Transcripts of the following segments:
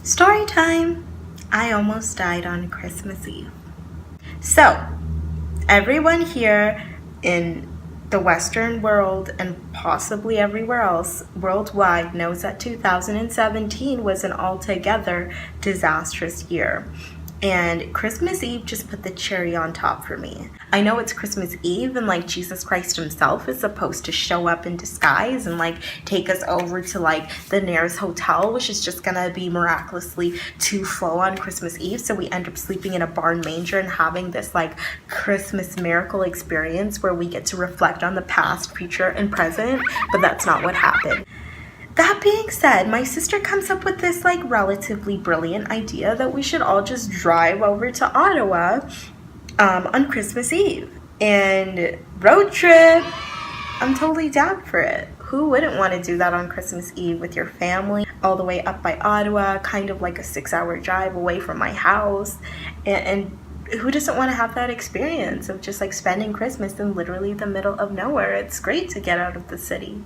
Story time! I almost died on Christmas Eve. So, everyone here in the Western world and possibly everywhere else worldwide knows that 2017 was an altogether disastrous year. And Christmas Eve just put the cherry on top for me. I know it's Christmas Eve and like Jesus Christ himself is supposed to show up in disguise and like take us over to like the nearest hotel, which is just gonna be miraculously too full on Christmas Eve. So we end up sleeping in a barn manger and having this like Christmas miracle experience where we get to reflect on the past, future, and present. But that's not what happened. That being said, my sister comes up with this like relatively brilliant idea that we should all just drive over to Ottawa on Christmas Eve and road trip. I'm totally down for it. Who wouldn't want to do that on Christmas Eve with your family all the way up by Ottawa, kind of like a 6-hour drive away from my house, and who doesn't want to have that experience of just like spending Christmas in literally the middle of nowhere? It's great to get out of the city.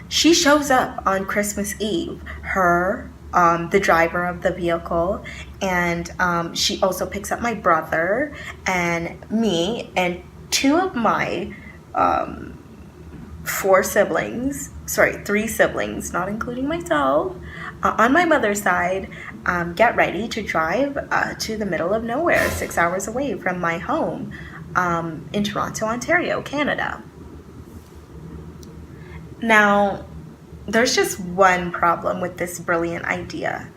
She shows up on Christmas Eve, the driver of the vehicle, and she also picks up my brother and me and two of my three siblings, not including myself, on my mother's side, get ready to drive to the middle of nowhere, 6 hours away from my home in Toronto, Ontario, Canada. Now, there's just one problem with this brilliant idea.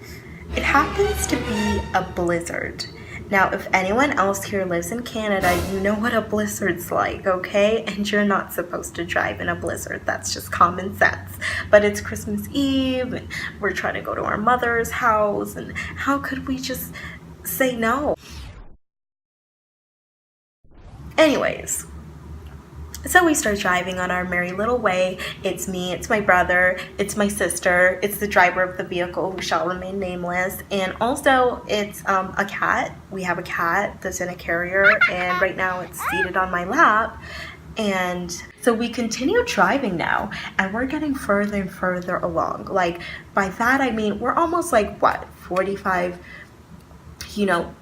It happens to be a blizzard. Now, if anyone else here lives in Canada, you know what a blizzard's like, okay? And you're not supposed to drive in a blizzard. That's just common sense. But it's Christmas Eve, and we're trying to go to our mother's house, and how could we just say no? Anyways, so we start driving on our merry little way. It's me, it's my brother, it's my sister, it's the driver of the vehicle who shall remain nameless, and also it's a cat. We have a cat that's in a carrier, and right now it's seated on my lap. And so we continue driving now, and we're getting further and further along. Like, by that I mean we're almost like, what, 45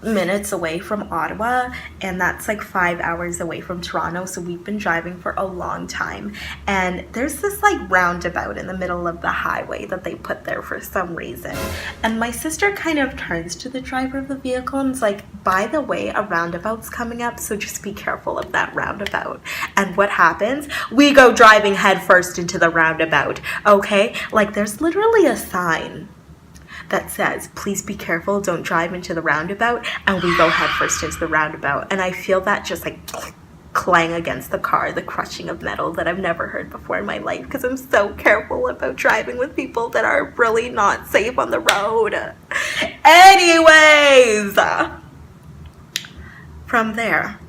minutes away from Ottawa, and that's like 5 hours away from Toronto. So we've been driving for a long time, and there's this like roundabout in the middle of the highway that they put there for some reason. And my sister kind of turns to the driver of the vehicle and is like, by the way, a roundabout's coming up, so just be careful of that roundabout. And what happens? We go driving headfirst into the roundabout, okay? Like, there's literally a sign that says, please be careful, don't drive into the roundabout, and we go headfirst into the roundabout. And I feel that just like clang against the car, the crushing of metal that I've never heard before in my life, because I'm so careful about driving with people that are really not safe on the road. Anyways, from there,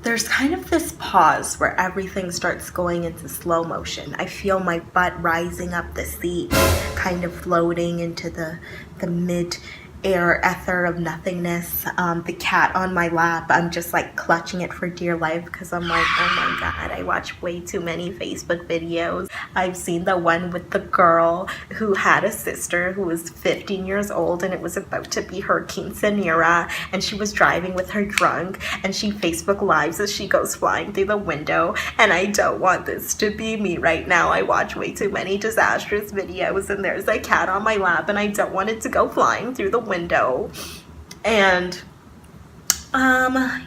there's kind of this pause where everything starts going into slow motion. I feel my butt rising up the seat, kind of floating into the mid-air ether of nothingness. The cat on my lap, I'm just like clutching it for dear life because I'm like, oh my God, I watch way too many Facebook videos. I've seen the one with the girl who had a sister who was 15 years old, and it was about to be her quinceanera, and she was driving with her drunk, and she Facebook Lives as she goes flying through the window. And I don't want this to be me right now. I watch way too many disastrous videos, and there's a cat on my lap, and I don't want it to go flying through the window. And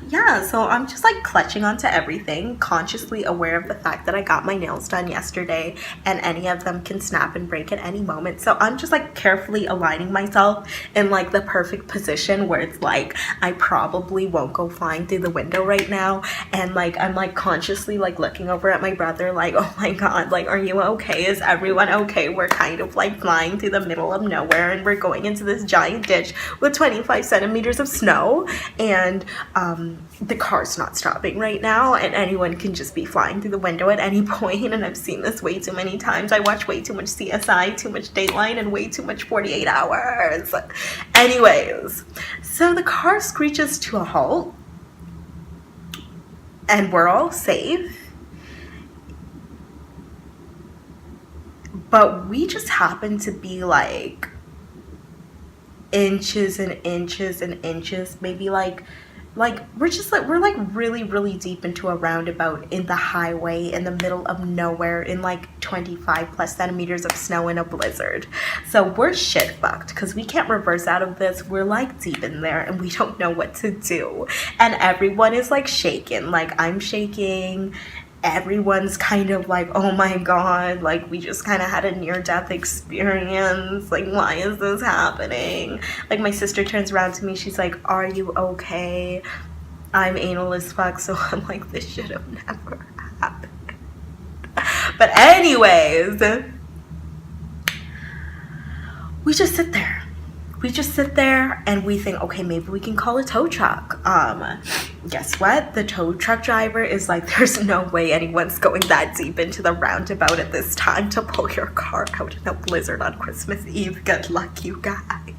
yeah, so I'm just like clutching onto everything, consciously aware of the fact that I got my nails done yesterday and any of them can snap and break at any moment. So I'm just like carefully aligning myself in like the perfect position where it's like I probably won't go flying through the window right now. And like I'm like consciously like looking over at my brother like, oh my God, like, are you okay? Is everyone okay? We're kind of like flying through the middle of nowhere, and we're going into this giant ditch with 25 centimeters of snow, and the car's not stopping right now, and anyone can just be flying through the window at any point. And I've seen this way too many times. I watch way too much CSI, too much Dateline, and way too much 48 Hours. Anyways, so the car screeches to a halt, and we're all safe. but we just happened to be like inches and inches and inches, maybe like we're like really really deep into a roundabout in the highway in the middle of nowhere in like 25 plus centimeters of snow in a blizzard. So we're shit fucked because we can't reverse out of this. We're like deep in there and we don't know what to do, and everyone is like shaking. Like I'm shaking, everyone's kind of like, oh my god, like we just kind of had a near-death experience, like why is this happening? Like my sister turns around to me, she's like, are you okay? I'm anal as fuck, so I'm like, this should have never happened. But anyways, we just sit there and we think, okay, maybe we can call a tow truck. Guess what? The tow truck driver is like, there's no way anyone's going that deep into the roundabout at this time to pull your car out in a blizzard on Christmas Eve. Good luck, you guys.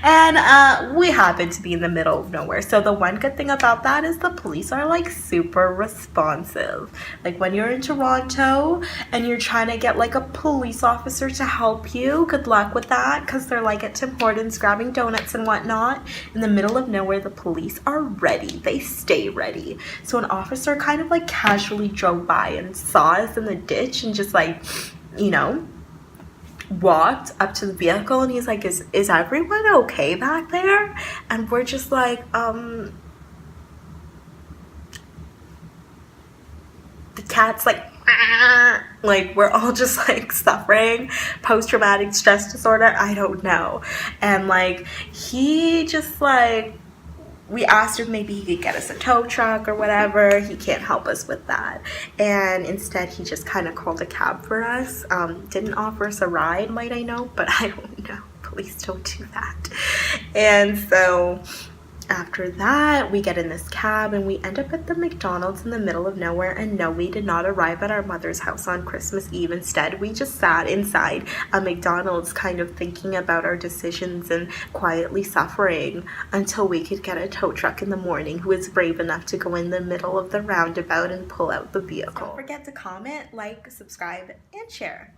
And we happen to be in the middle of nowhere. So the one good thing about that is the police are like super responsive. Like when you're in Toronto and you're trying to get like a police officer to help you, good luck with that, because they're like at Tim Hortons grabbing donuts and whatnot. In the middle of nowhere, the police are ready. They stay ready. So an officer kind of like casually drove by and saw us in the ditch and just like, you know, walked up to the vehicle and he's like, is everyone okay back there? And we're just like, the cat's like we're all just like suffering post-traumatic stress disorder, I don't know. And like he just like, we asked if maybe he could get us a tow truck or whatever. He can't help us with that. And instead, he just kind of called a cab for us. Didn't offer us a ride, might I know, but I don't know. Please don't do that. And so after that, we get in this cab and we end up at the McDonald's in the middle of nowhere. And no, we did not arrive at our mother's house on Christmas Eve. Instead, we just sat inside a McDonald's kind of thinking about our decisions and quietly suffering until we could get a tow truck in the morning who was brave enough to go in the middle of the roundabout and pull out the vehicle. Don't forget to comment, like, subscribe, and share.